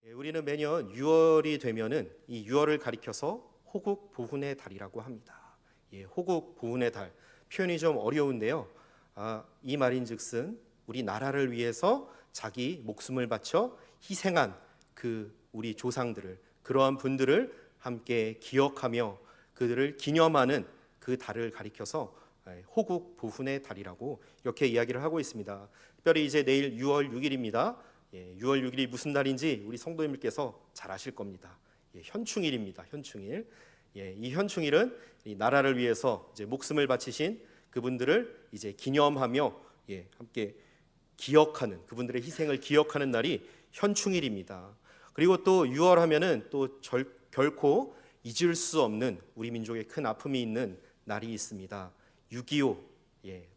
우리는 매년 6월이 되면은 이 6월을 가리켜서 호국 보훈의 달이라고 합니다. 호국 보훈의 달 표현이 좀 어려운데요. 이 말인즉슨 우리 나라를 위해서 자기 목숨을 바쳐 희생한 그 우리 조상들을, 그러한 분들을 함께 기억하며 그들을 기념하는 그 달을 가리켜서 호국 보훈의 달이라고 이렇게 이야기를 하고 있습니다. 특별히 이제 내일 6월 6일입니다. 6월 6일이 무슨 날인지 우리 성도님들께서 잘 아실 겁니다. 현충일입니다. 현충일. 이 현충일은 이 나라를 위해서 이제 목숨을 바치신 그분들을 이제 기념하며 함께 기억하는, 그분들의 희생을 기억하는 날이 현충일입니다. 그리고 또 6월 하면은 또 결코 잊을 수 없는 우리 민족의 큰 아픔이 있는 날이 있습니다. 6.25.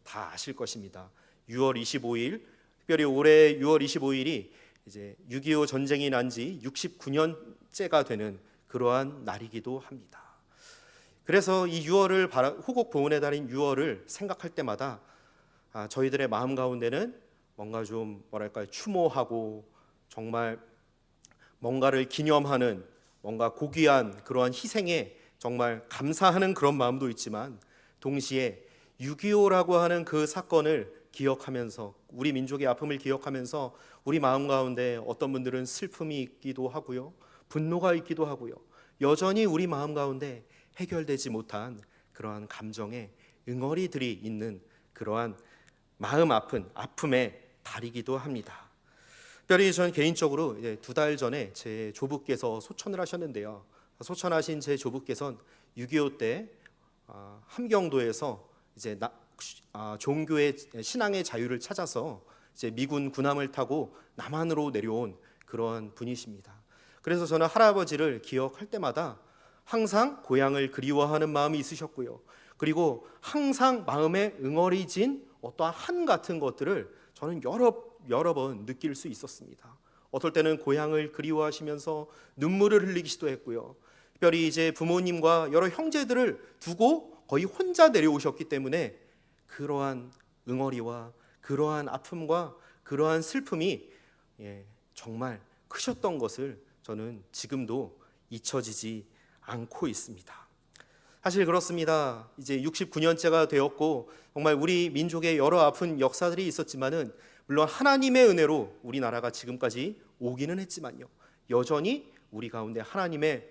다 아실 것입니다. 6월 25일, 특별히 올해 6월 25일이 이제 6.25 전쟁이 난 지 69년째가 되는 그러한 날이기도 합니다. 그래서 이 6월을 호국 보훈의 달인 6월을 생각할 때마다 저희들의 마음 가운데는 뭔가 좀 추모하고 정말 뭔가를 기념하는, 뭔가 고귀한 그러한 희생에 정말 감사하는 그런 마음도 있지만, 동시에 6.25라고 하는 그 사건을 기억하면서, 우리 민족의 아픔을 기억하면서 우리 마음 가운데 어떤 분들은 슬픔이 있기도 하고요, 분노가 있기도 하고요, 여전히 우리 마음 가운데 해결되지 못한 그러한 감정의 응어리들이 있는 그러한 마음 아픈 아픔의 달이기도 합니다. 특별히 저는 개인적으로 2달 전에 제 조부께서 소천을 하셨는데요. 소천하신 제 조부께서는 6.25 때 함경도에서 이제 종교의 신앙의 자유를 찾아서 이제 미군 군함을 타고 남한으로 내려온 그러한 분이십니다. 그래서 저는 할아버지를 기억할 때마다 항상 고향을 그리워하는 마음이 있으셨고요, 그리고 항상 마음에 응어리진 어떠한 한 같은 것들을 저는 여러 번 느낄 수 있었습니다. 어떨 때는 고향을 그리워하시면서 눈물을 흘리기도 했고요, 특별히 이제 부모님과 여러 형제들을 두고 거의 혼자 내려오셨기 때문에 그러한 응어리와 그러한 아픔과 그러한 슬픔이 정말 크셨던 것을 저는 지금도 잊혀지지 않고 있습니다. 사실 그렇습니다. 이제 69년째가 되었고 정말 우리 민족의 여러 아픈 역사들이 있었지만은, 물론 하나님의 은혜로 우리나라가 지금까지 오기는 했지만요, 여전히 우리 가운데 하나님의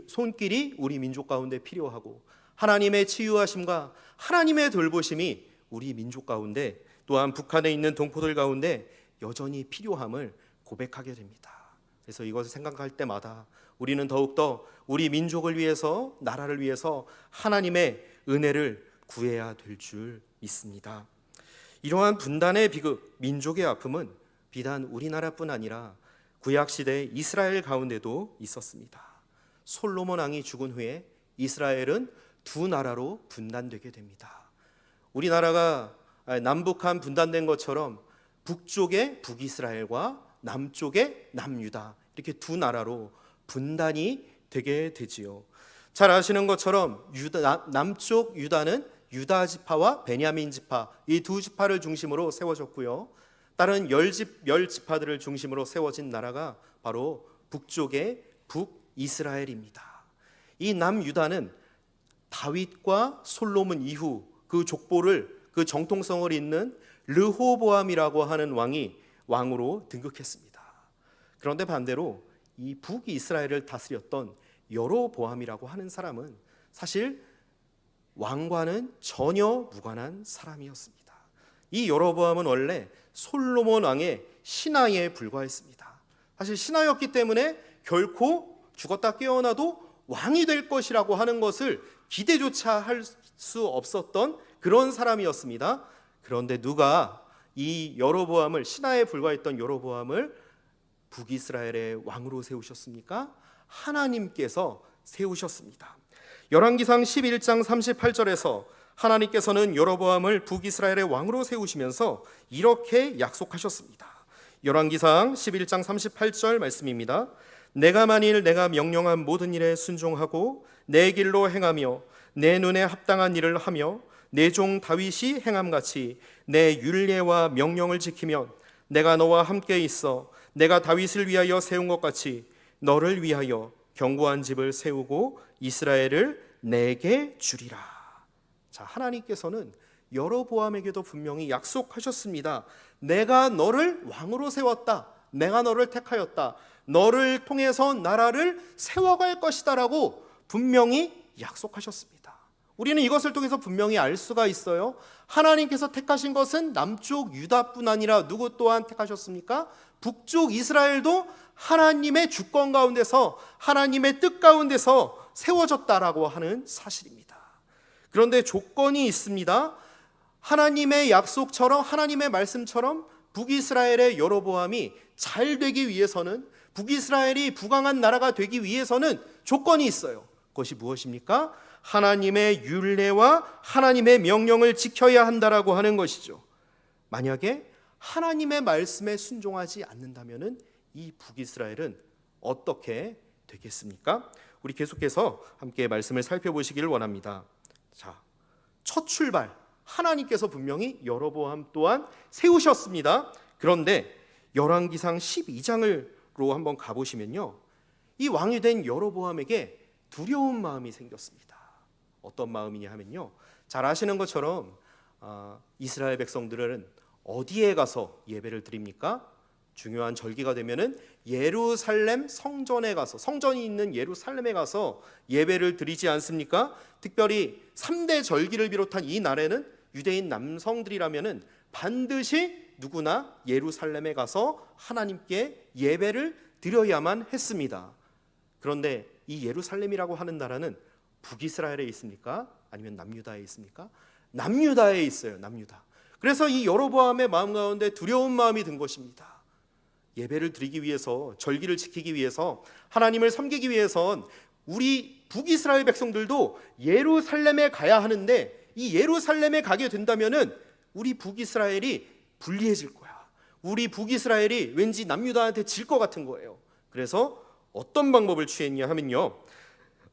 손길이 우리 민족 가운데 필요하고, 하나님의 치유하심과 하나님의 돌보심이 우리 민족 가운데, 또한 북한에 있는 동포들 가운데 여전히 필요함을 고백하게 됩니다. 그래서 이것을 생각할 때마다 우리는 더욱더 우리 민족을 위해서, 나라를 위해서 하나님의 은혜를 구해야 될 줄 믿습니다. 이러한 분단의 비극, 민족의 아픔은 비단 우리나라뿐 아니라 구약시대 이스라엘 가운데도 있었습니다. 솔로몬 왕이 죽은 후에 이스라엘은 두 나라로 분단되게 됩니다. 우리나라가 남북한 분단된 것처럼 북쪽의 북이스라엘과 남쪽의 남유다, 이렇게 두 나라로 분단이 되게 되지요. 잘 아시는 것처럼 남쪽 유다는 유다 지파와 베냐민 지파, 이 두 지파를 중심으로 세워졌고요, 다른 열 지파들을 중심으로 세워진 나라가 바로 북쪽의 북이스라엘입니다. 이 남유다는 다윗과 솔로몬 이후 그 족보를, 그 정통성을 잇는 르호보암이라고 하는 왕이 왕으로 등극했습니다. 그런데 반대로 이 북이스라엘을 다스렸던 여로보암이라고 하는 사람은 사실 왕과는 전혀 무관한 사람이었습니다. 이 여로보암은 원래 솔로몬 왕의 신하에 불과했습니다. 사실 신하였기 때문에 결코 죽었다 깨어나도 왕이 될 것이라고 하는 것을 기대조차 할 수 없었던 그런 사람이었습니다. 그런데 누가 이 여로보암을, 신하에 불과했던 여로보암을 북이스라엘의 왕으로 세우셨습니까? 하나님께서 세우셨습니다. 열왕기상 11장 38절에서 하나님께서는 여로보암을 북이스라엘의 왕으로 세우시면서 이렇게 약속하셨습니다. 열왕기상 11장 38절 말씀입니다. 내가 만일 내가 명령한 모든 일에 순종하고 내 길로 행하며 내 눈에 합당한 일을 하며 내 종 다윗이 행함같이 내 율례와 명령을 지키면 내가 너와 함께 있어 내가 다윗을 위하여 세운 것 같이 너를 위하여 견고한 집을 세우고 이스라엘을 내게 주리라. 자, 하나님께서는 여로보암에게도 분명히 약속하셨습니다. 내가 너를 왕으로 세웠다. 내가 너를 택하였다. 너를 통해서 나라를 세워갈 것이다 라고 분명히 약속하셨습니다. 우리는 이것을 통해서 분명히 알 수가 있어요. 하나님께서 택하신 것은 남쪽 유다뿐 아니라 누구 또한 택하셨습니까? 북쪽 이스라엘도 하나님의 주권 가운데서, 하나님의 뜻 가운데서 세워졌다라고 하는 사실입니다. 그런데 조건이 있습니다. 하나님의 약속처럼, 하나님의 말씀처럼 북이스라엘의 여로보암이 잘 되기 위해서는, 북이스라엘이 부강한 나라가 되기 위해서는 조건이 있어요. 그것이 무엇입니까? 하나님의 율례와 하나님의 명령을 지켜야 한다라고 하는 것이죠. 만약에 하나님의 말씀에 순종하지 않는다면 이 북이스라엘은 어떻게 되겠습니까? 우리 계속해서 함께 말씀을 살펴보시기를 원합니다. 자, 첫 출발, 하나님께서 분명히 여로보암 또한 세우셨습니다. 그런데 열왕기상 12장으로 한번 가보시면요, 이 왕이 된 여로보암에게 두려운 마음이 생겼습니다. 어떤 마음이냐 하면요, 잘 아시는 것처럼 이스라엘 백성들은 어디에 가서 예배를 드립니까? 중요한 절기가 되면은 예루살렘 성전에 가서, 성전이 있는 예루살렘에 가서 예배를 드리지 않습니까? 특별히 3대 절기를 비롯한 이 날에는 유대인 남성들이라면은 반드시 누구나 예루살렘에 가서 하나님께 예배를 드려야만 했습니다. 그런데 이 예루살렘이라고 하는 나라는 북이스라엘에 있습니까? 아니면 남유다에 있습니까? 남유다에 있어요. 남유다. 그래서 이 여로보암의 마음 가운데 두려운 마음이 든 것입니다. 예배를 드리기 위해서, 절기를 지키기 위해서, 하나님을 섬기기 위해선 우리 북이스라엘 백성들도 예루살렘에 가야 하는데, 이 예루살렘에 가게 된다면은 우리 북이스라엘이 불리해질 거야. 우리 북이스라엘이 왠지 남유다한테 질 것 같은 거예요. 그래서 어떤 방법을 취했냐 하면요,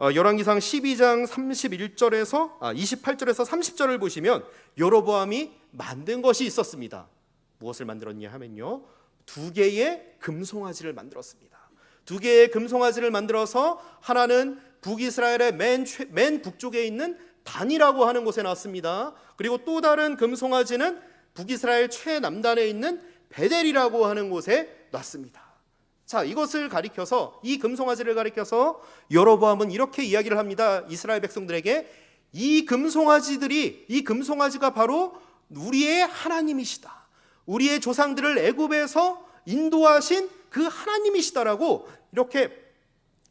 열왕기상 12장 28절에서 30절을 보시면 여로보암이 만든 것이 있었습니다. 무엇을 만들었냐 하면요, 2개의 금송아지를 만들었습니다. 2개의 금송아지를 만들어서 하나는 북이스라엘의 맨 북쪽에 있는 단이라고 하는 곳에 놨습니다. 그리고 또 다른 금송아지는 북이스라엘 최남단에 있는 베델이라고 하는 곳에 놨습니다. 자, 이것을 가리켜서, 이 금송아지를 가리켜서 여로보암은 이렇게 이야기를 합니다. 이스라엘 백성들에게 이 금송아지가 바로 우리의 하나님이시다. 우리의 조상들을 애굽에서 인도하신 그 하나님이시다라고 이렇게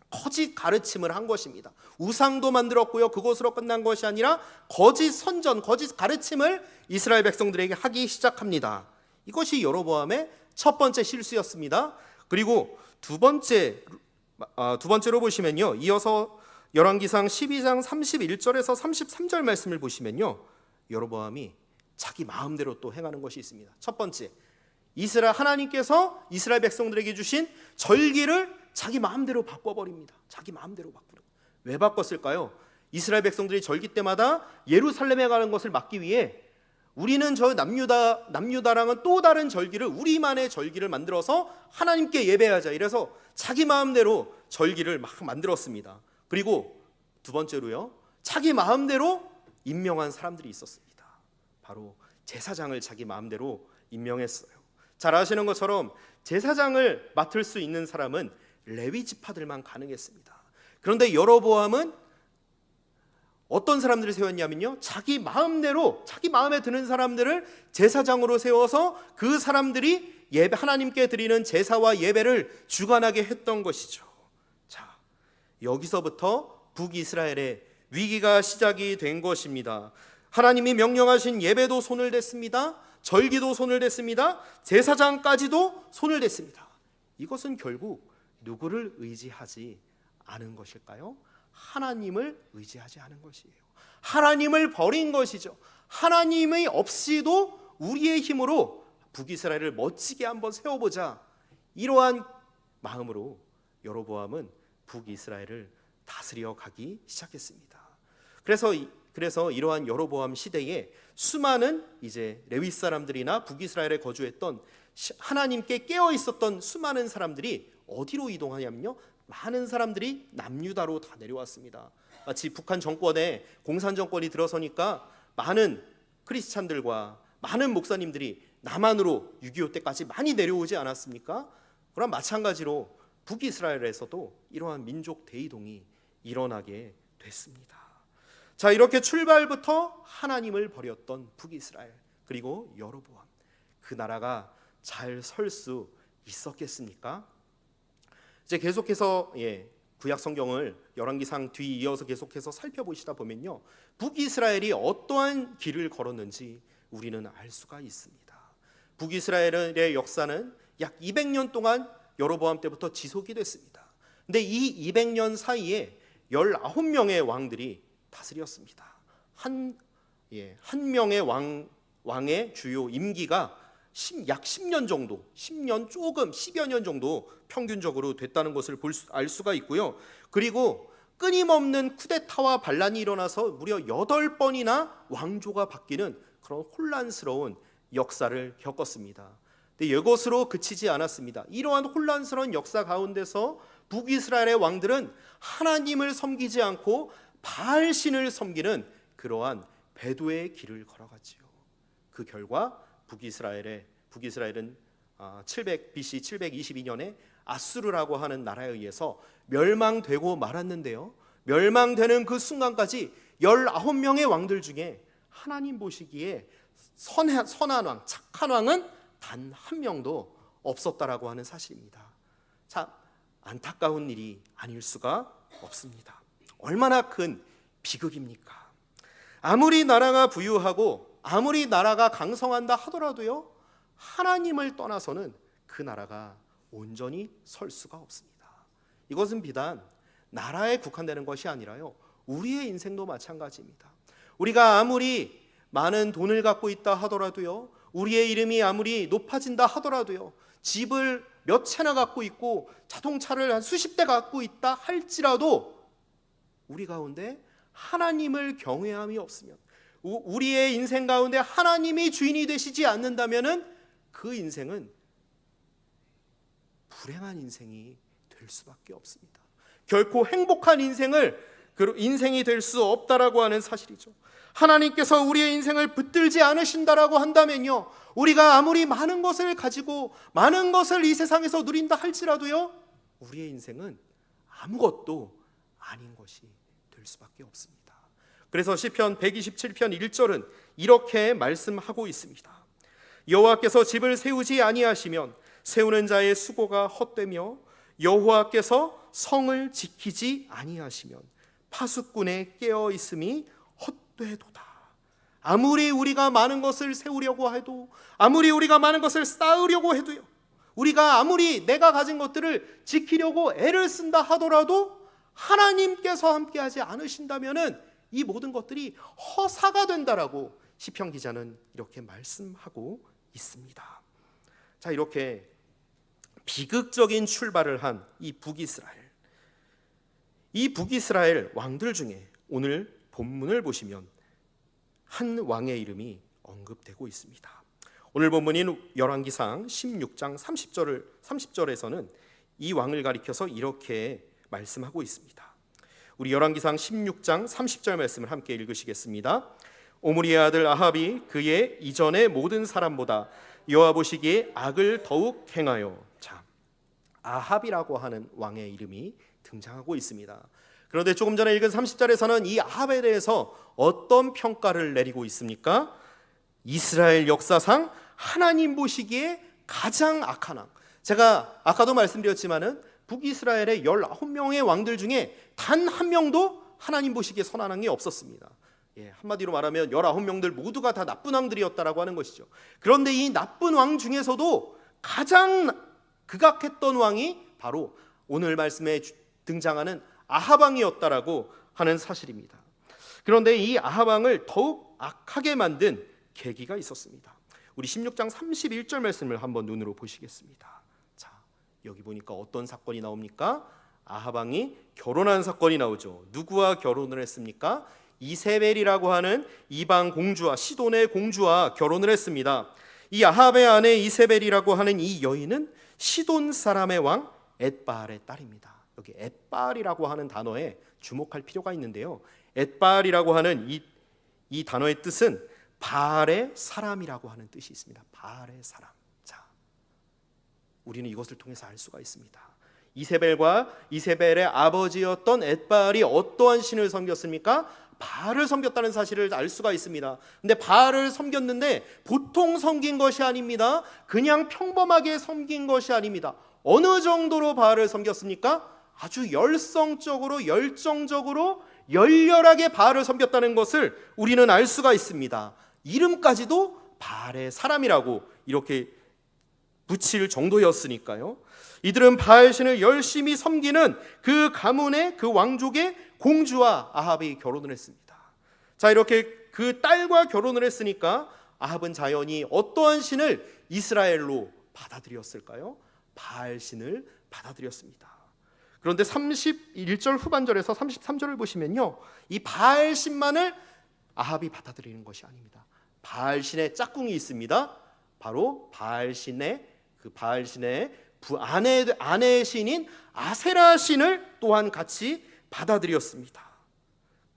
거짓 가르침을 한 것입니다. 우상도 만들었고요, 그것으로 끝난 것이 아니라 거짓 선전, 거짓 가르침을 이스라엘 백성들에게 하기 시작합니다. 이것이 여로보암의 첫 번째 실수였습니다. 그리고 두 번째로 보시면요, 이어서 열왕기상 12장 31절에서 33절 말씀을 보시면요, 여로보암이 자기 마음대로 또 행하는 것이 있습니다. 첫 번째, 하나님께서 이스라엘 백성들에게 주신 절기를 자기 마음대로 바꿔버립니다. 자기 마음대로 바꾸는. 왜 바꿨을까요? 이스라엘 백성들이 절기 때마다 예루살렘에 가는 것을 막기 위해 우리는 저 남유다랑은 또 다른 절기를, 우리만의 절기를 만들어서 하나님께 예배하자, 이래서 자기 마음대로 절기를 막 만들었습니다. 그리고 두 번째로요, 자기 마음대로 임명한 사람들이 있었습니다. 바로 제사장을 자기 마음대로 임명했어요. 잘 아시는 것처럼 제사장을 맡을 수 있는 사람은 레위 지파들만 가능했습니다. 그런데 여로보암은 어떤 사람들을 세웠냐면요, 자기 마음대로, 자기 마음에 드는 사람들을 제사장으로 세워서 그 사람들이 하나님께 드리는 제사와 예배를 주관하게 했던 것이죠. 자, 여기서부터 북이스라엘의 위기가 시작이 된 것입니다. 하나님이 명령하신 예배도 손을 댔습니다. 절기도 손을 댔습니다. 제사장까지도 손을 댔습니다. 이것은 결국 누구를 의지하지 않은 것일까요? 하나님을 의지하지 않은 것이에요. 하나님을 버린 것이죠. 하나님이 없이도 우리의 힘으로 북이스라엘을 멋지게 한번 세워보자, 이러한 마음으로 여로보암은 북이스라엘을 다스려 가기 시작했습니다. 그래서 그래서 이러한 여로보암 시대에 수많은 이제 레위 사람들이나 북이스라엘에 거주했던 하나님께 깨어 있었던 수많은 사람들이 어디로 이동하냐면요, 많은 사람들이 남유다로 다 내려왔습니다. 마치 북한 정권에 공산 정권이 들어서니까 많은 크리스찬들과 많은 목사님들이 남한으로 6.25 때까지 많이 내려오지 않았습니까? 그럼 마찬가지로 북이스라엘에서도 이러한 민족 대이동이 일어나게 됐습니다. 자, 이렇게 출발부터 하나님을 버렸던 북이스라엘, 그리고 여로보암, 그 나라가 잘 설 수 있었겠습니까? 이제 계속해서 구약 성경을 열왕기상 뒤 이어서 계속해서 살펴보시다 보면요, 북이스라엘이 어떠한 길을 걸었는지 우리는 알 수가 있습니다. 북이스라엘의 역사는 약 200년 동안 여로보암 때부터 지속이 됐습니다. 근데 이 200년 사이에 19명의 왕들이 다스렸습니다. 한 명의 왕의 주요 임기가 약 10년 정도, 10년 조금, 10여 년 정도 평균적으로 됐다는 것을 알 수가 있고요. 그리고 끊임없는 쿠데타와 반란이 일어나서 무려 8번이나 왕조가 바뀌는 그런 혼란스러운 역사를 겪었습니다. 근데 이것으로 그치지 않았습니다. 이러한 혼란스러운 역사 가운데서 북이스라엘의 왕들은 하나님을 섬기지 않고 바알신을 섬기는 그러한 배도의 길을 걸어갔지요. 그 결과 북이스라엘은 BC 722년에 아수르라고 하는 나라에 의해서 멸망되고 말았는데요, 멸망되는 그 순간까지 19명의 왕들 중에 하나님 보시기에 선한 왕, 착한 왕은 단 한 명도 없었다라고 하는 사실입니다. 참 안타까운 일이 아닐 수가 없습니다. 얼마나 큰 비극입니까? 아무리 나라가 부유하고 아무리 나라가 강성한다 하더라도요, 하나님을 떠나서는 그 나라가 온전히 설 수가 없습니다. 이것은 비단 나라에 국한되는 것이 아니라요, 우리의 인생도 마찬가지입니다. 우리가 아무리 많은 돈을 갖고 있다 하더라도요, 우리의 이름이 아무리 높아진다 하더라도요, 집을 몇 채나 갖고 있고 자동차를 한 수십 대 갖고 있다 할지라도 우리 가운데 하나님을 경외함이 없으면, 우리의 인생 가운데 하나님이 주인이 되시지 않는다면은 그 인생은 불행한 인생이 될 수밖에 없습니다. 결코 행복한 인생이 될 수 없다라고 하는 사실이죠. 하나님께서 우리의 인생을 붙들지 않으신다라고 한다면요, 우리가 아무리 많은 것을 가지고 많은 것을 이 세상에서 누린다 할지라도요, 우리의 인생은 아무것도 아닌 것이 될 수밖에 없습니다. 그래서 시편 127편 1절은 이렇게 말씀하고 있습니다. 여호와께서 집을 세우지 아니하시면 세우는 자의 수고가 헛되며 여호와께서 성을 지키지 아니하시면 파수꾼의 깨어 있음이 헛되도다. 아무리 우리가 많은 것을 세우려고 해도, 아무리 우리가 많은 것을 쌓으려고 해도요, 우리가 아무리 내가 가진 것들을 지키려고 애를 쓴다 하더라도 하나님께서 함께하지 않으신다면은 이 모든 것들이 허사가 된다라고 시편 기자는 이렇게 말씀하고 있습니다. 자, 이렇게 비극적인 출발을 한 이 북이스라엘 왕들 중에 오늘 본문을 보시면 한 왕의 이름이 언급되고 있습니다. 오늘 본문인 열왕기상 16장 30절에서는 이 왕을 가리켜서 이렇게 말씀하고 있습니다. 우리 열왕기상 16장 30절 말씀을 함께 읽으시겠습니다. 오므리의 아들 아합이 그의 이전의 모든 사람보다 여호와 보시기에 악을 더욱 행하여, 자, 아합이라고 하는 왕의 이름이 등장하고 있습니다. 그런데 조금 전에 읽은 30절에서는 이 아합에 대해서 어떤 평가를 내리고 있습니까? 이스라엘 역사상 하나님 보시기에 가장 악한 왕. 제가 아까도 말씀드렸지만은 북이스라엘의 19명의 왕들 중에 단 한 명도 하나님 보시기에 선한 왕이 없었습니다. 한마디로 말하면 19명들 모두가 다 나쁜 왕들이었다라고 하는 것이죠. 그런데 이 나쁜 왕 중에서도 가장 극악했던 왕이 바로 오늘 말씀에 등장하는 아합 왕이었다라고 하는 사실입니다. 그런데 이 아합 왕을 더욱 악하게 만든 계기가 있었습니다. 우리 16장 31절 말씀을 한번 눈으로 보시겠습니다. 자, 여기 보니까 어떤 사건이 나옵니까? 아합 왕이 결혼한 사건이 나오죠. 누구와 결혼을 했습니까? 이세벨이라고 하는 이방 공주와 시돈의 공주와 결혼을 했습니다. 이 아합의 아내 이세벨이라고 하는 이 여인은 시돈 사람의 왕 엣바알의 딸입니다. 여기 엣바알이라고 하는 단어에 주목할 필요가 있는데요. 엣바알이라고 하는 이 단어의 뜻은 바알의 사람이라고 하는 뜻이 있습니다. 바알의 사람. 자, 우리는 이것을 통해서 알 수가 있습니다. 이세벨과 이세벨의 아버지였던 엣바알이 어떠한 신을 섬겼습니까? 바알을 섬겼다는 사실을 알 수가 있습니다. 근데 바알을 섬겼는데 보통 섬긴 것이 아닙니다. 그냥 평범하게 섬긴 것이 아닙니다. 어느 정도로 바알을 섬겼습니까? 아주 열성적으로, 열정적으로, 열렬하게 바알을 섬겼다는 것을 우리는 알 수가 있습니다. 이름까지도 바알의 사람이라고 이렇게 붙일 정도였으니까요. 이들은 바알신을 열심히 섬기는 그 가문의, 그 왕족의 공주와 아합이 결혼을 했습니다. 자, 이렇게 그 딸과 결혼을 했으니까 아합은 자연히 어떠한 신을 이스라엘로 받아들였을까요? 바알신을 받아들였습니다. 그런데 31절 후반절에서 33절을 보시면요, 이 바알신만을 아합이 받아들이는 것이 아닙니다. 바알신의 짝꿍이 있습니다. 바로 바알신의 아내의 신인 아세라 신을 또한 같이 받아들였습니다.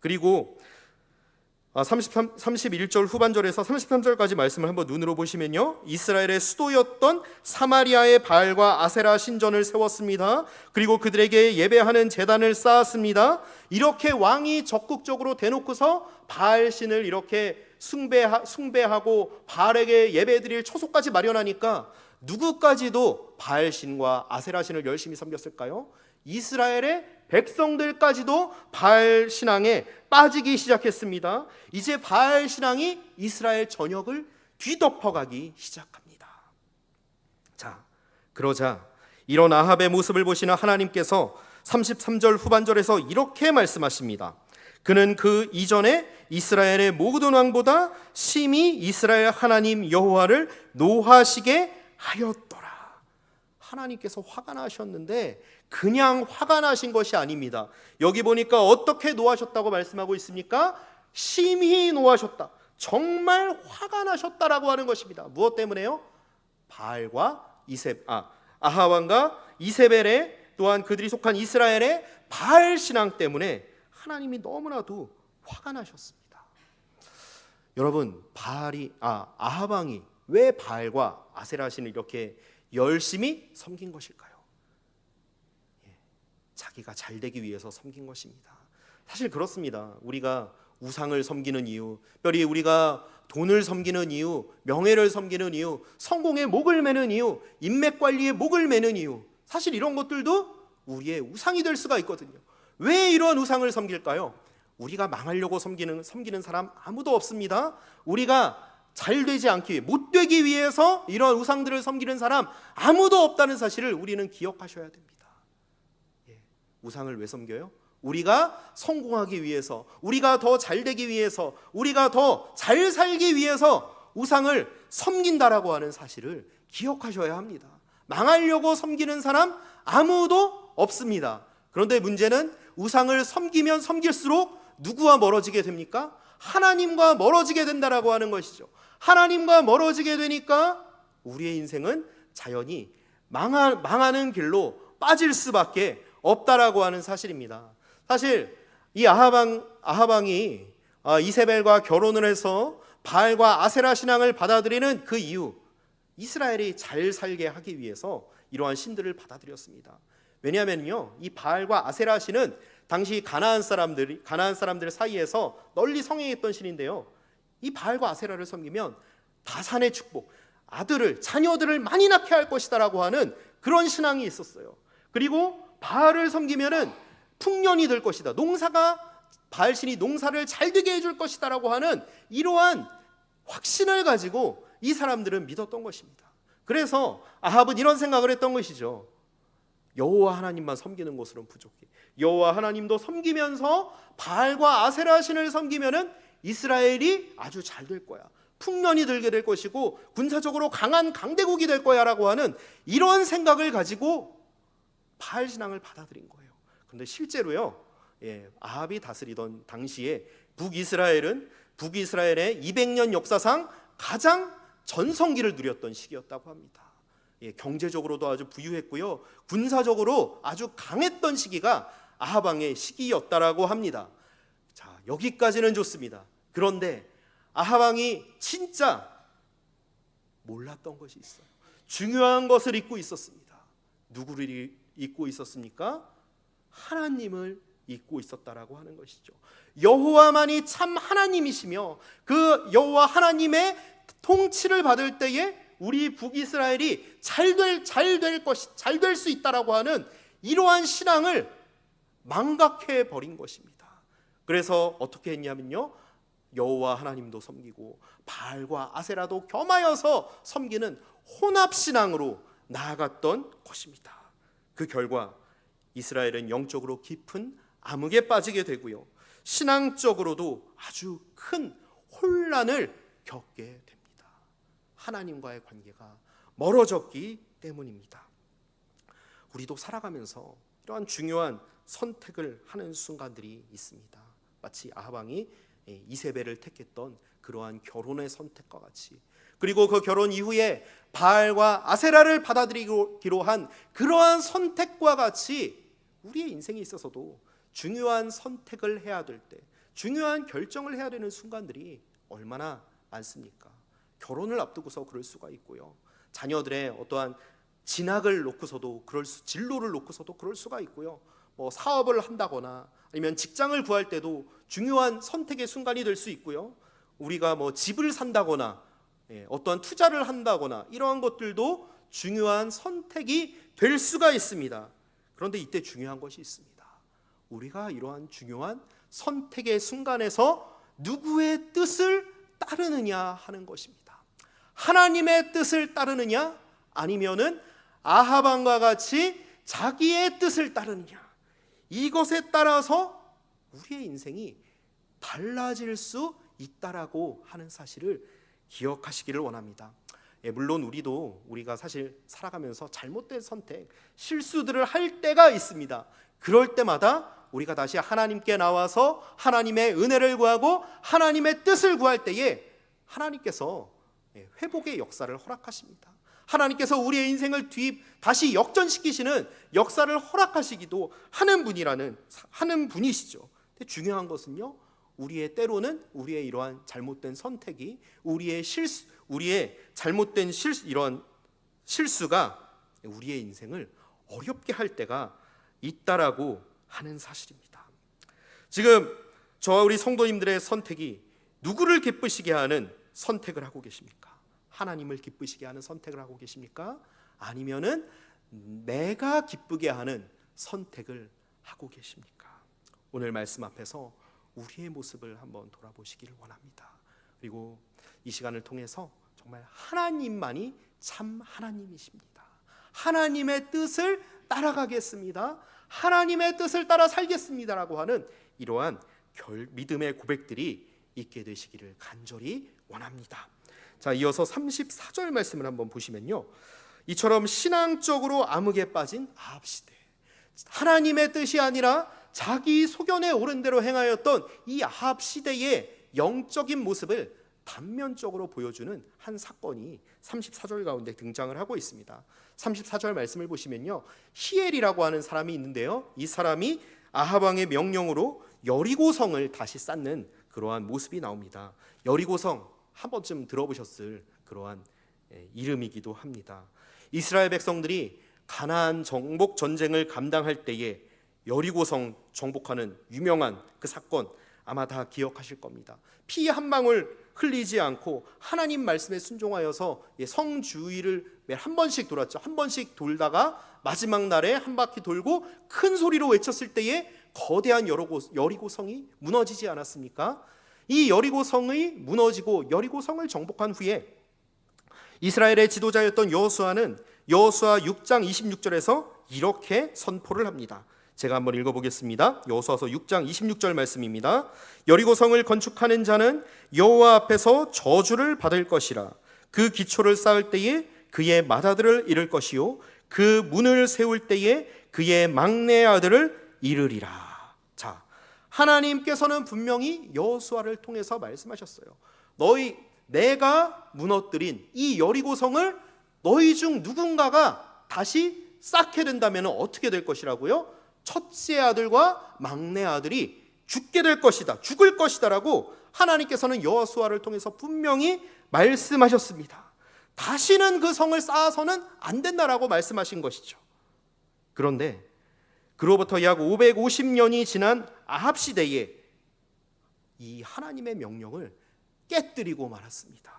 그리고 31절 후반절에서 33절까지 말씀을 한번 눈으로 보시면요, 이스라엘의 수도였던 사마리아의 바알과 아세라 신전을 세웠습니다. 그리고 그들에게 예배하는 제단을 쌓았습니다. 이렇게 왕이 적극적으로 대놓고서 바알신을 이렇게 숭배하고 바알에게 예배드릴 초소까지 마련하니까 누구까지도 바알신과 아세라신을 열심히 섬겼을까요? 이스라엘의 백성들까지도 바알 신앙에 빠지기 시작했습니다. 이제 바알 신앙이 이스라엘 전역을 뒤덮어가기 시작합니다. 자, 그러자 이런 아합의 모습을 보시는 하나님께서 33절 후반절에서 이렇게 말씀하십니다. 그는 그 이전에 이스라엘의 모든 왕보다 심히 이스라엘 하나님 여호와를 노하시게 하였더라. 하나님께서 화가 나셨는데 그냥 화가 나신 것이 아닙니다. 여기 보니까 어떻게 노하셨다고 말씀하고 있습니까? 심히 노하셨다. 정말 화가 나셨다라고 하는 것입니다. 무엇 때문에요? 바알과 아하 왕과 이세벨의, 또한 그들이 속한 이스라엘의 바알 신앙 때문에 하나님이 너무나도 화가 나셨습니다. 여러분, 아하 왕이 왜 바알과 아세라 신을 이렇게 열심히 섬긴 것일까요? 자기가 잘 되기 위해서 섬긴 것입니다. 사실 그렇습니다. 우리가 우상을 섬기는 이유, 특별히 우리가 돈을 섬기는 이유, 명예를 섬기는 이유, 성공에 목을 매는 이유, 인맥 관리에 목을 매는 이유, 사실 이런 것들도 우리의 우상이 될 수가 있거든요. 왜 이런 우상을 섬길까요? 우리가 망하려고 섬기는 사람 아무도 없습니다. 우리가 잘 되지 않기 위해, 못 되기 위해서 이런 우상들을 섬기는 사람 아무도 없다는 사실을 우리는 기억하셔야 됩니다. 우상을 왜 섬겨요? 우리가 성공하기 위해서, 우리가 더 잘 되기 위해서, 우리가 더 잘 살기 위해서 우상을 섬긴다라고 하는 사실을 기억하셔야 합니다. 망하려고 섬기는 사람 아무도 없습니다. 그런데 문제는 우상을 섬기면 섬길수록 누구와 멀어지게 됩니까? 하나님과 멀어지게 된다라고 하는 것이죠. 하나님과 멀어지게 되니까 우리의 인생은 자연히 망하는 길로 빠질 수밖에 없다라고 하는 사실입니다. 사실 이 아하방이 이세벨과 결혼을 해서 바알과 아세라 신앙을 받아들이는 그 이유, 이스라엘이 잘 살게 하기 위해서 이러한 신들을 받아들였습니다. 왜냐하면요, 이 바알과 아세라 신은 당시 가나안 사람들 사이에서 널리 성행했던 신인데요, 이 바알과 아세라를 섬기면 다산의 축복, 자녀들을 많이 낳게 할 것이다라고 하는 그런 신앙이 있었어요. 그리고 바알을 섬기면은 풍년이 될 것이다, 바알신이 농사를 잘 되게 해줄 것이다라고 하는 이러한 확신을 가지고 이 사람들은 믿었던 것입니다. 그래서 아합은 이런 생각을 했던 것이죠. 여호와 하나님만 섬기는 것으로는 부족해. 여호와 하나님도 섬기면서 바알과 아세라 신을 섬기면은 이스라엘이 아주 잘 될 거야, 풍년이 들게 될 것이고 군사적으로 강한 강대국이 될 거야라고 하는 이런 생각을 가지고 바알 신앙을 받아들인 거예요. 그런데 실제로요, 아합이 다스리던 당시에 북이스라엘의 200년 역사상 가장 전성기를 누렸던 시기였다고 합니다. 경제적으로도 아주 부유했고요, 군사적으로 아주 강했던 시기가 아합 왕의 시기였다라고 합니다. 자, 여기까지는 좋습니다. 그런데 아합 왕이 진짜 몰랐던 것이 있어요. 중요한 것을 잊고 있었습니다. 누구를 잊고 있었습니까? 하나님을 잊고 있었다라고 하는 것이죠. 여호와만이 참 하나님이시며 그 여호와 하나님의 통치를 받을 때에 우리 북이스라엘이 잘 될 수 있다라고 하는 이러한 신앙을 망각해 버린 것입니다. 그래서 어떻게 했냐면요, 여호와 하나님도 섬기고 바알과 아세라도 겸하여서 섬기는 혼합신앙으로 나아갔던 것입니다. 그 결과 이스라엘은 영적으로 깊은 암흑에 빠지게 되고요, 신앙적으로도 아주 큰 혼란을 겪게 됩니다. 하나님과의 관계가 멀어졌기 때문입니다. 우리도 살아가면서 이러한 중요한 선택을 하는 순간들이 있습니다. 마치 아합 왕이 이세벨을 택했던 그러한 결혼의 선택과 같이, 그리고 그 결혼 이후에 바알과 아세라를 받아들이기로 한 그러한 선택과 같이 우리의 인생에 있어서도 중요한 선택을 해야 될 때, 중요한 결정을 해야 되는 순간들이 얼마나 많습니까? 결혼을 앞두고서 그럴 수가 있고요, 자녀들의 어떠한 진로를 놓고서도 그럴 수가 있고요, 사업을 한다거나 아니면 직장을 구할 때도 중요한 선택의 순간이 될 수 있고요, 우리가 집을 산다거나 어떠한 투자를 한다거나 이러한 것들도 중요한 선택이 될 수가 있습니다. 그런데 이때 중요한 것이 있습니다. 우리가 이러한 중요한 선택의 순간에서 누구의 뜻을 따르느냐 하는 것입니다. 하나님의 뜻을 따르느냐, 아니면은 아합 왕과 같이 자기의 뜻을 따르느냐, 이것에 따라서 우리의 인생이 달라질 수 있다라고 하는 사실을 기억하시기를 원합니다. 물론 우리가 사실 살아가면서 잘못된 선택, 실수들을 할 때가 있습니다. 그럴 때마다 우리가 다시 하나님께 나와서 하나님의 은혜를 구하고 하나님의 뜻을 구할 때에 하나님께서 회복의 역사를 허락하십니다. 하나님께서 우리의 인생을 다시 역전시키시는 역사를 허락하시기도 하는 분이시죠. 근데 중요한 것은요, 때로는 우리의 이러한 잘못된 선택이 우리의 잘못된 이러한 실수가 우리의 인생을 어렵게 할 때가 있다라고 하는 사실입니다. 지금 저와 우리 성도님들의 선택이 누구를 기쁘시게 하는 선택을 하고 계십니까? 하나님을 기쁘시게 하는 선택을 하고 계십니까? 아니면은 내가 기쁘게 하는 선택을 하고 계십니까? 오늘 말씀 앞에서 우리의 모습을 한번 돌아보시기를 원합니다. 그리고 이 시간을 통해서 정말 하나님만이 참 하나님이십니다. 하나님의 뜻을 따라가겠습니다, 하나님의 뜻을 따라 살겠습니다라고 하는 이러한 믿음의 고백들이 있게 되시기를 간절히 원합니다. 자, 이어서 34절 말씀을 한번 보시면요, 이처럼 신앙적으로 암흑에 빠진 아합 시대, 하나님의 뜻이 아니라 자기 소견에 오른 대로 행하였던 이 아합 시대의 영적인 모습을 단면적으로 보여주는 한 사건이 34절 가운데 등장을 하고 있습니다. 34절 말씀을 보시면요, 히엘이라고 하는 사람이 있는데요, 이 사람이 아합 왕의 명령으로 여리고성을 다시 쌓는 그러한 모습이 나옵니다. 여리고성 한 번쯤 들어보셨을 그러한 이름이기도 합니다. 이스라엘 백성들이 가나안 정복 전쟁을 감당할 때에 여리고성 정복하는 유명한 그 사건 아마 다 기억하실 겁니다. 피 한 방울 흘리지 않고 하나님 말씀에 순종하여서 성 주위를 매 한 번씩 돌았죠. 한 번씩 돌다가 마지막 날에 한 바퀴 돌고 큰 소리로 외쳤을 때에 거대한 여리고성이 무너지지 않았습니까? 이 여리고성이 무너지고 여리고성을 정복한 후에 이스라엘의 지도자였던 여호수아는 여호수아 6장 26절에서 이렇게 선포를 합니다. 제가 한번 읽어보겠습니다. 여호수아서 6장 26절 말씀입니다. 여리고성을 건축하는 자는 여호와 앞에서 저주를 받을 것이라. 그 기초를 쌓을 때에 그의 맏아들을 잃을 것이요 그 문을 세울 때에 그의 막내 아들을 잃으리라. 자, 하나님께서는 분명히 여호수아를 통해서 말씀하셨어요. 내가 무너뜨린 이 여리고성을 너희 중 누군가가 다시 쌓게 된다면 어떻게 될 것이라고요? 첫째 아들과 막내 아들이 죽게 될 것이다, 죽을 것이다 라고 하나님께서는 여호수아를 통해서 분명히 말씀하셨습니다. 다시는 그 성을 쌓아서는 안 된다라고 말씀하신 것이죠. 그런데 그로부터 약 550년이 지난 아합 시대에 이 하나님의 명령을 깨뜨리고 말았습니다.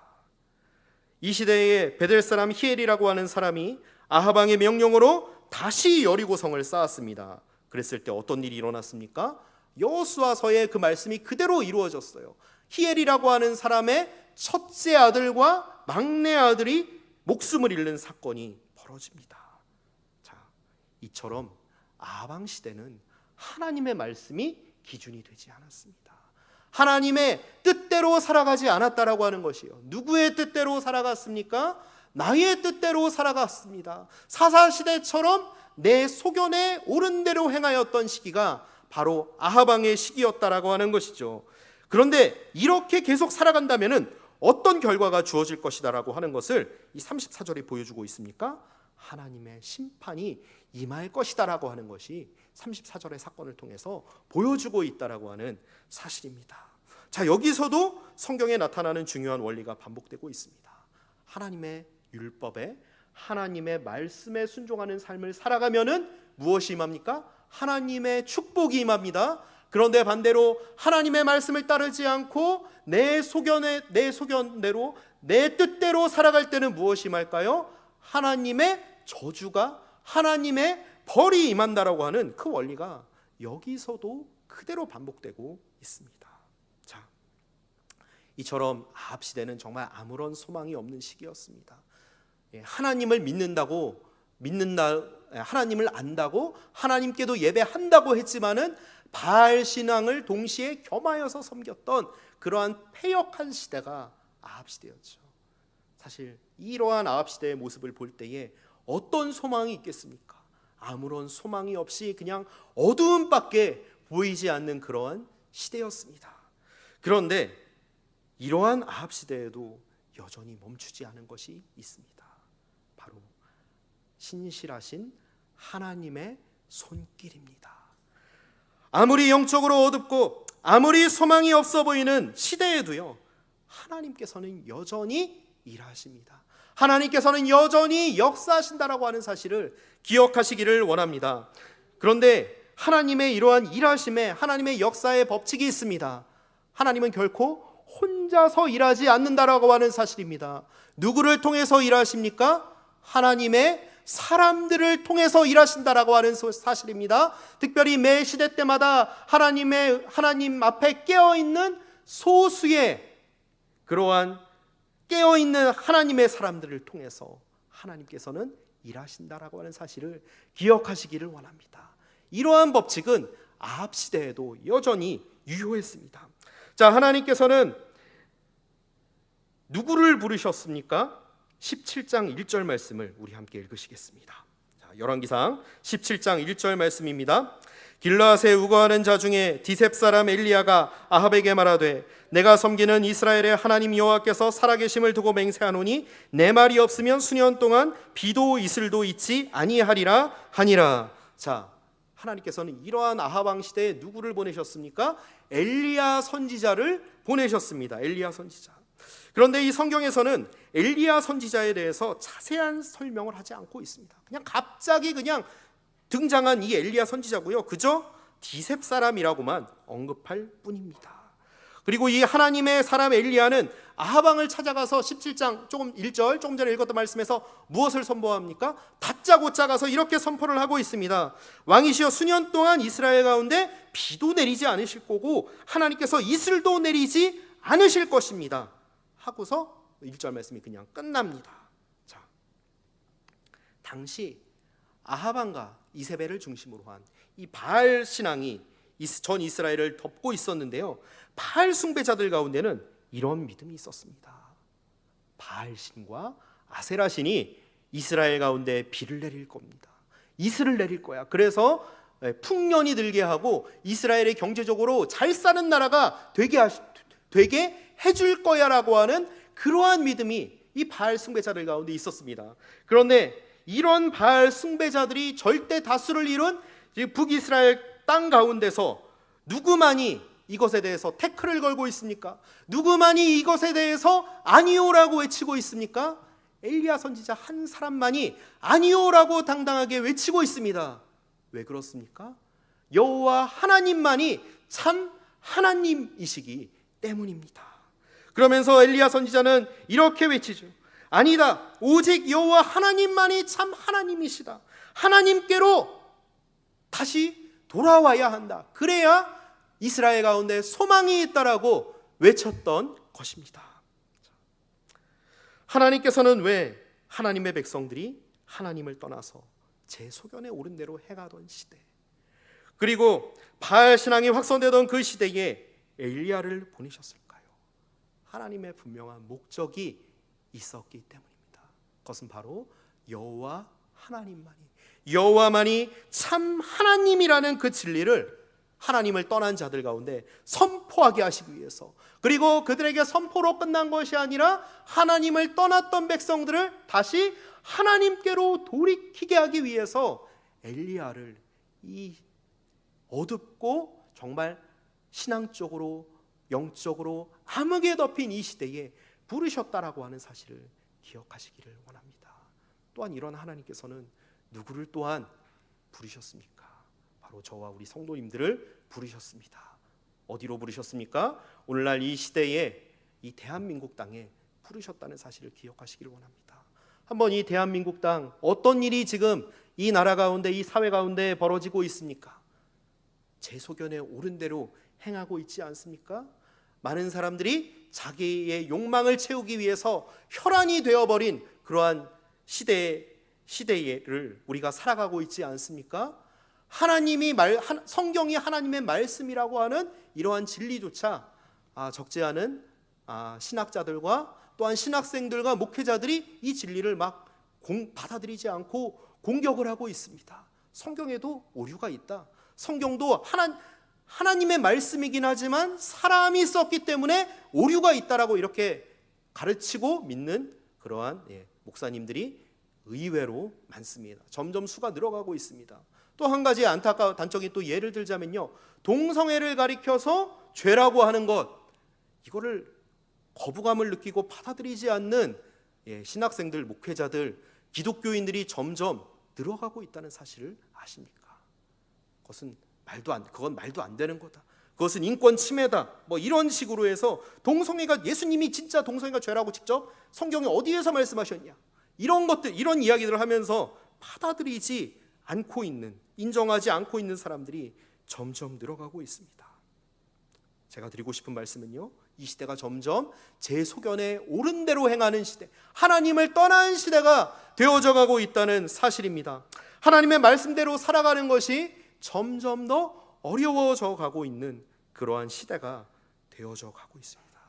이 시대에 베델 사람 히엘이라고 하는 사람이 아합 왕의 명령으로 다시 여리고성을 쌓았습니다. 그랬을 때 어떤 일이 일어났습니까? 여호수아서의 그 말씀이 그대로 이루어졌어요. 히엘이라고 하는 사람의 첫째 아들과 막내 아들이 목숨을 잃는 사건이 벌어집니다. 자, 이처럼 아합 왕 시대는 하나님의 말씀이 기준이 되지 않았습니다. 하나님의 뜻대로 살아가지 않았다라고 하는 것이에요. 누구의 뜻대로 살아갔습니까? 나의 뜻대로 살아갔습니다. 사사시대처럼 내 소견에 옳은 대로 행하였던 시기가 바로 아합 왕의 시기였다라고 하는 것이죠. 그런데 이렇게 계속 살아간다면은 어떤 결과가 주어질 것이다라고 하는 것을 이 34절이 보여주고 있습니까? 하나님의 심판이 임할 것이다라고 하는 것이 34절의 사건을 통해서 보여주고 있다라고 하는 사실입니다. 자, 여기서도 성경에 나타나는 중요한 원리가 반복되고 있습니다. 하나님의 율법에, 하나님의 말씀에 순종하는 삶을 살아가면은 무엇이 임합니까? 하나님의 축복이 임합니다. 그런데 반대로 하나님의 말씀을 따르지 않고 내 소견대로 내 뜻대로 살아갈 때는 무엇이 임할까요? 하나님의 저주가, 하나님의 벌이 임한다라고 하는 그 원리가 여기서도 그대로 반복되고 있습니다. 자, 이처럼 아합 시대는 정말 아무런 소망이 없는 시기였습니다. 하나님을 하나님을 안다고 하나님께도 예배한다고 했지만은 바알 신앙을 동시에 겸하여서 섬겼던 그러한 패역한 시대가 아합 시대였죠. 사실 이러한 아합 시대의 모습을 볼 때에 어떤 소망이 있겠습니까? 아무런 소망이 없이 그냥 어두움밖에 보이지 않는 그러한 시대였습니다. 그런데 이러한 아합 시대에도 여전히 멈추지 않은 것이 있습니다. 바로 신실하신 하나님의 손길입니다. 아무리 영적으로 어둡고 아무리 소망이 없어 보이는 시대에도요, 하나님께서는 여전히 일하십니다. 하나님께서는 여전히 역사하신다라고 하는 사실을 기억하시기를 원합니다. 그런데 하나님의 이러한 일하심에 하나님의 역사의 법칙이 있습니다. 하나님은 결코 혼자서 일하지 않는다라고 하는 사실입니다. 누구를 통해서 일하십니까? 하나님의 사람들을 통해서 일하신다라고 하는 사실입니다. 특별히 매 시대 때마다 하나님 앞에 깨어있는 소수의 그러한 깨어있는 하나님의 사람들을 통해서 하나님께서는 일하신다라고 하는 사실을 기억하시기를 원합니다. 이러한 법칙은 아합 시대에도 여전히 유효했습니다. 자, 하나님께서는 누구를 부르셨습니까? 17장 1절 말씀을 우리 함께 읽으시겠습니다. 자, 열왕기상 17장 1절 말씀입니다. 길르앗에 우거하는 자 중에 디셉 사람 엘리야가 아합에게 말하되 내가 섬기는 이스라엘의 하나님 여호와께서 살아계심을 두고 맹세하노니 내 말이 없으면 수년 동안 비도 이슬도 있지 아니하리라 하니라. 자, 하나님께서는 이러한 아합 왕 시대에 누구를 보내셨습니까? 엘리야 선지자를 보내셨습니다. 엘리야 선지자. 그런데 이 성경에서는 엘리야 선지자에 대해서 자세한 설명을 하지 않고 있습니다. 그냥 갑자기 등장한 이 엘리야 선지자고요, 그저 디셉 사람이라고만 언급할 뿐입니다. 그리고 이 하나님의 사람 엘리야는 아합 왕을 찾아가서 17장 1절 조금 전에 읽었던 말씀에서 무엇을 선포합니까? 다짜고짜 가서 이렇게 선포를 하고 있습니다. 왕이시여, 수년 동안 이스라엘 가운데 비도 내리지 않으실 거고 하나님께서 이슬도 내리지 않으실 것입니다 하고서 1절 말씀이 그냥 끝납니다. 자, 당시 아합 왕과 이세벨을 중심으로 한 이 바알 신앙이 전 이스라엘을 덮고 있었는데요, 바알 숭배자들 가운데는 이런 믿음이 있었습니다. 바알 신과 아세라 신이 이스라엘 가운데 비를 내릴 겁니다. 이슬을 내릴 거야. 그래서 풍년이 들게 하고 이스라엘의 경제적으로 잘 사는 나라가 되게 해줄 거야라고 하는 그러한 믿음이 이 바알 숭배자들 가운데 있었습니다. 그런데 이런 바알 숭배자들이 절대 다수를 이룬 북이스라엘 땅 가운데서 누구만이 이것에 대해서 태클을 걸고 있습니까? 누구만이 이것에 대해서 아니오라고 외치고 있습니까? 엘리야 선지자 한 사람만이 아니오라고 당당하게 외치고 있습니다. 왜 그렇습니까? 여호와 하나님만이 참 하나님이시기 때문입니다. 그러면서 엘리야 선지자는 이렇게 외치죠. 아니다, 오직 여호와 하나님만이 참 하나님이시다. 하나님께로 다시 돌아와야 한다. 그래야 이스라엘 가운데 소망이 있다라고 외쳤던 것입니다. 하나님께서는 왜 하나님의 백성들이 하나님을 떠나서 제 소견에 오른 대로 행하던 시대, 그리고 바알 신앙이 확산되던 그 시대에 엘리야를 보내셨을까요? 하나님의 분명한 목적이 있었기 때문입니다. 그것은 바로 여호와 하나님만이 참 하나님이라는 그 진리를 하나님을 떠난 자들 가운데 선포하게 하시기 위해서, 그리고 그들에게 선포로 끝난 것이 아니라 하나님을 떠났던 백성들을 다시 하나님께로 돌이키게 하기 위해서 엘리야를 이 어둡고 정말 신앙적으로 영적으로 암흑에 덮인 이 시대에 부르셨다라고 하는 사실을 기억하시기를 원합니다. 또한 이런 하나님께서는 누구를 또한 부르셨습니까? 바로 저와 우리 성도님들을 부르셨습니다. 어디로 부르셨습니까? 오늘날 이 시대에 이 대한민국 땅에 부르셨다는 사실을 기억하시기를 원합니다. 한번 이 대한민국 땅 어떤 일이 지금 이 나라 가운데, 이 사회 가운데 벌어지고 있습니까? 제 소견에 옳은 대로 행하고 있지 않습니까? 많은 사람들이 자기의 욕망을 채우기 위해서 혈안이 되어버린 그러한 시대를 우리가 살아가고 있지 않습니까? 성경이 하나님의 말씀이라고 하는 이러한 진리조차 적지 않은 신학자들과 또한 신학생들과 목회자들이 이 진리를 막 받아들이지 않고 공격을 하고 있습니다. 성경에도 오류가 있다. 성경도 하나님의 말씀이긴 하지만 사람이 썼기 때문에 오류가 있다라고 이렇게 가르치고 믿는 그러한 목사님들이 의외로 많습니다. 점점 수가 늘어가고 있습니다. 또 한 가지 안타까운 단적인 또 예를 들자면요, 동성애를 가리켜서 죄라고 하는 것, 이거를 거부감을 느끼고 받아들이지 않는 신학생들, 목회자들, 기독교인들이 점점 늘어가고 있다는 사실을 아십니까? 그건 말도 안 되는 거다. 그것은 인권 침해다. 뭐 이런 식으로 해서 동성애가, 예수님이 진짜 동성애가 죄라고 직접 성경에 어디에서 말씀하셨냐? 이런 것들, 이런 이야기들을 하면서 받아들이지 않고 있는, 인정하지 않고 있는 사람들이 점점 늘어가고 있습니다. 제가 드리고 싶은 말씀은요, 이 시대가 점점 제 소견에 옳은 대로 행하는 시대, 하나님을 떠난 시대가 되어져 가고 있다는 사실입니다. 하나님의 말씀대로 살아가는 것이 점점 더 어려워져 가고 있는 그러한 시대가 되어져 가고 있습니다.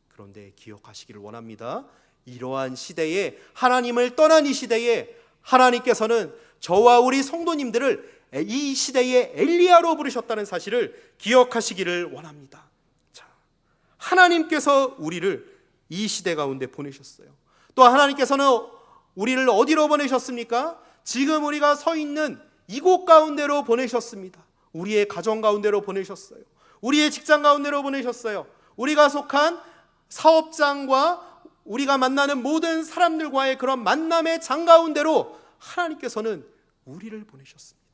그런데 기억하시기를 원합니다. 이러한 시대에, 하나님을 떠난 이 시대에 하나님께서는 저와 우리 성도님들을 이 시대의 엘리야로 부르셨다는 사실을 기억하시기를 원합니다. 자, 하나님께서 우리를 이 시대 가운데 보내셨어요. 또 하나님께서는 우리를 어디로 보내셨습니까? 지금 우리가 서 있는 이곳 가운데로 보내셨습니다. 우리의 가정 가운데로 보내셨어요. 우리의 직장 가운데로 보내셨어요. 우리가 속한 사업장과 우리가 만나는 모든 사람들과의 그런 만남의 장 가운데로 하나님께서는 우리를 보내셨습니다.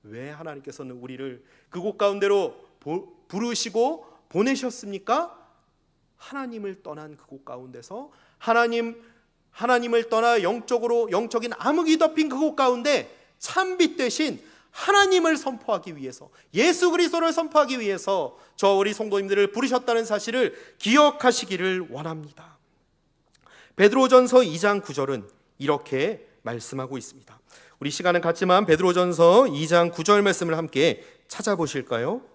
왜 하나님께서는 우리를 그곳 가운데로 부르시고 보내셨습니까? 하나님을 떠난 그곳 가운데서 하나님을 떠나 영적인 암흑이 덮인 그곳 가운데 참빛 되신 하나님을 선포하기 위해서, 예수 그리스도를 선포하기 위해서 저 우리 성도님들을 부르셨다는 사실을 기억하시기를 원합니다. 베드로전서 2장 9절은 이렇게 말씀하고 있습니다. 우리 시간은 같지만 베드로전서 2장 9절 말씀을 함께 찾아보실까요?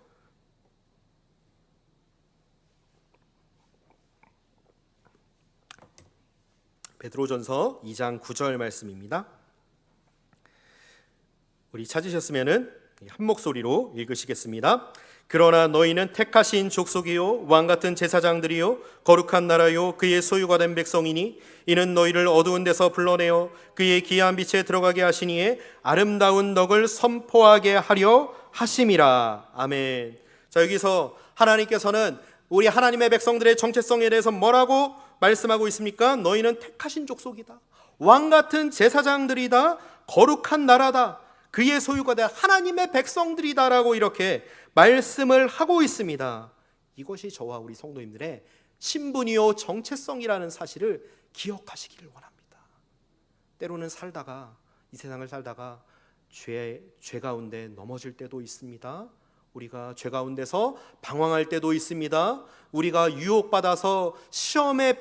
베드로전서 2장 9절 말씀입니다. 우리 찾으셨으면은 한 목소리로 읽으시겠습니다. 그러나 너희는 택하신 족속이요 왕같은 제사장들이요 거룩한 나라요 그의 소유가 된 백성이니 이는 너희를 어두운 데서 불러내어 그의 기이한 빛에 들어가게 하시니에 아름다운 덕을 선포하게 하려 하심이라. 아멘. 자, 여기서 하나님께서는 우리 하나님의 백성들의 정체성에 대해서 뭐라고 말씀하고 있습니까? 너희는 택하신 족속이다, 왕같은 제사장들이다, 거룩한 나라다, 그의 소유가 된 하나님의 백성들이다라고 이렇게 말씀을 하고 있습니다. 이것이 저와 우리 성도님들의 신분이요 정체성이라는 사실을 기억하시기를 원합니다. 때로는 살다가, 이 세상을 살다가 죄 가운데 넘어질 때도 있습니다. 우리가 죄 가운데서 방황할 때도 있습니다. 우리가 유혹받아서 시험에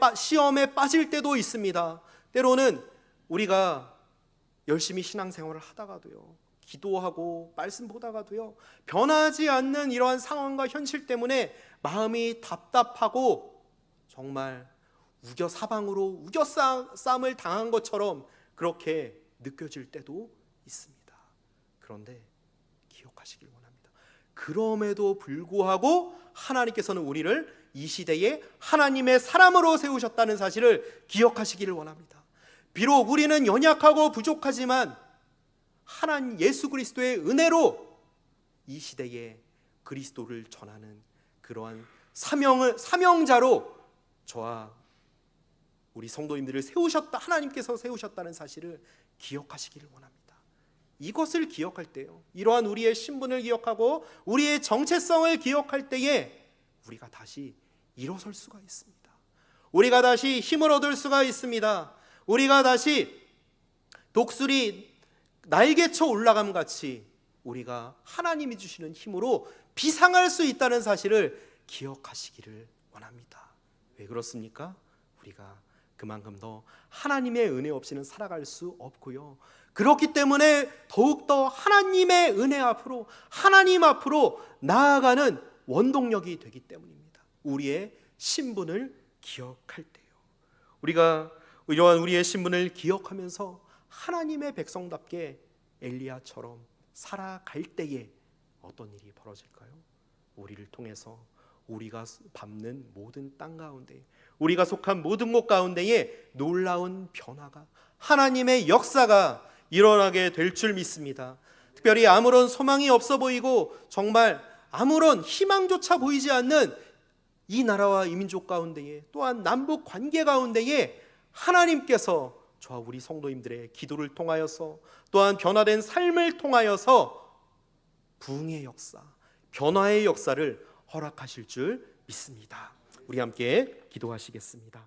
빠질 때도 있습니다. 때로는 우리가 열심히 신앙생활을 하다가도요, 기도하고 말씀 보다가도요, 변하지 않는 이러한 상황과 현실 때문에 마음이 답답하고 정말 우겨사방으로 우겨싸움을 당한 것처럼 그렇게 느껴질 때도 있습니다. 그런데 기억하시길 원합니다. 그럼에도 불구하고 하나님께서는 우리를 이 시대에 하나님의 사람으로 세우셨다는 사실을 기억하시기를 원합니다. 비록 우리는 연약하고 부족하지만 하나님 예수 그리스도의 은혜로 이 시대에 그리스도를 전하는 그러한 사명자로 저와 우리 성도님들을 하나님께서 세우셨다는 사실을 기억하시기를 원합니다. 이것을 기억할 때요, 이러한 우리의 신분을 기억하고 우리의 정체성을 기억할 때에 우리가 다시 일어설 수가 있습니다. 우리가 다시 힘을 얻을 수가 있습니다. 우리가 다시 독수리 날개쳐 올라감 같이 우리가 하나님이 주시는 힘으로 비상할 수 있다는 사실을 기억하시기를 원합니다. 왜 그렇습니까? 우리가 그만큼 더 하나님의 은혜 없이는 살아갈 수 없고요, 그렇기 때문에 더욱더 하나님의 은혜 앞으로, 하나님 앞으로 나아가는 원동력이 되기 때문입니다. 우리의 신분을 기억할 때요, 우리가 이러한 우리의 신분을 기억하면서 하나님의 백성답게 엘리야처럼 살아갈 때에 어떤 일이 벌어질까요? 우리를 통해서 우리가 밟는 모든 땅 가운데, 우리가 속한 모든 곳 가운데에 놀라운 변화가, 하나님의 역사가 일어나게 될 줄 믿습니다. 특별히 아무런 소망이 없어 보이고 정말 아무런 희망조차 보이지 않는 이 나라와 이 민족 가운데에, 또한 남북 관계 가운데에 하나님께서 저와 우리 성도님들의 기도를 통하여서, 또한 변화된 삶을 통하여서 부흥의 역사, 변화의 역사를 허락하실 줄 믿습니다. 우리 함께 기도하시겠습니다.